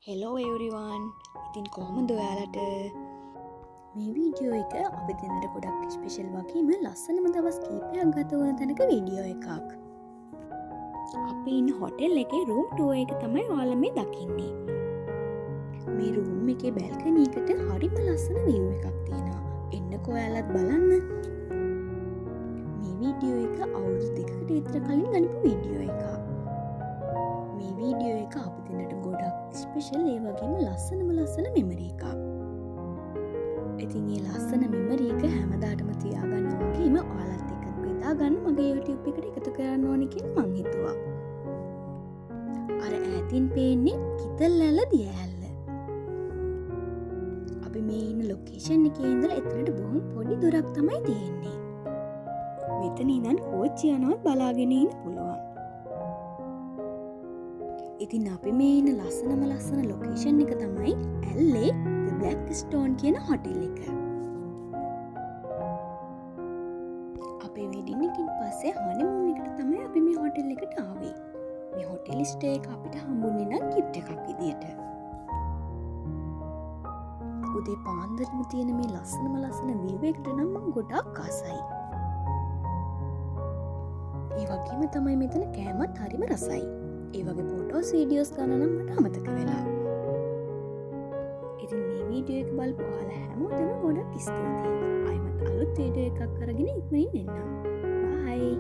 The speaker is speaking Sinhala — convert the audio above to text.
හෙලෝ එවරිවන් ඉතින් කොහොමද ඔයාලට මේ වීඩියෝ එක අපි දෙන්නට ගොඩක් ස්පෙෂල් වගේම ලස්සනම දවස් කීපයක් ගත වුණ තැනක වීඩියෝ එකක් අපි ඉන්න හොටෙල් එකේ රූම් ටුවර් එක තමයි ඔයාලා මේ දකින්නේ මේ රූම් එකේ බැල්කනි එකට හරිම ලස්සන view එකක් තියෙනවා එන්නකෝ ඔයාලත් බලන්න මේ වීඩියෝ එක අවුරුදු දෙකකට විතර කලින් ගනිපු වීඩියෝ එකක් මේ වීඩියෝ එක අපි දෙන්නට ගොඩක් ස්පෙෂල් ඒ වගේම ලස්සන මෙමරි එකක්. ඉතින් මේ ලස්සන මෙමරි එක හැමදාටම තියාගන්න වගේම ඔයාලත් එක්කත් බෙදා ගන්න මගේ YouTube එකට එකතු කරන්න ඕනේ කියලා මං හිතුවා. අර ඈතින් පේන්නේ කිතල්ඇල්ල දියඇල්ල. අපි මේ ඉන්න ලොකේෂන් එකේ ඉඳලා එතනට බොහොම පොඩි දුරක් තමයි තියෙන්නේ. මෙතන ඉඳන් කෝච්චි යනවත් බලාගෙන ඉන්න පුළුවන්. ඉතින් අපි මේ ඉන්න ලස්සන ලොකේෂන් එක තමයි LA The Black Stone කියන හොටෙල් එක. අපේ වෙඩින් එකකින් පස්සේ හනිමූන් එකට තමයි අපි මේ හොටෙල් එකට ආවේ. මේ හොටෙල් ස්ටේ එක අපිට හම්බුනේ නම් gift එකක් විදියට. උදේ පාන්දරම තියෙන මේ ලස්සන view එකට නම් මම ගොඩක් ආසයි. ඒ වගේම තමයි මෙතන කෑමත් හරිම රසයි. ඒ වගේ ෆොටෝස් වීඩියෝස් ගන්න නම් මට අමතක වෙලා. ඉතින් මේ වීඩියෝ එක බලපු ඔයාලා හැමෝටම ගොඩක් ස්තුතියි. ආයෙත් අලුත් වීඩියෝ එකක් අරගෙන ඉක්මනින් එන්නම්. බයි.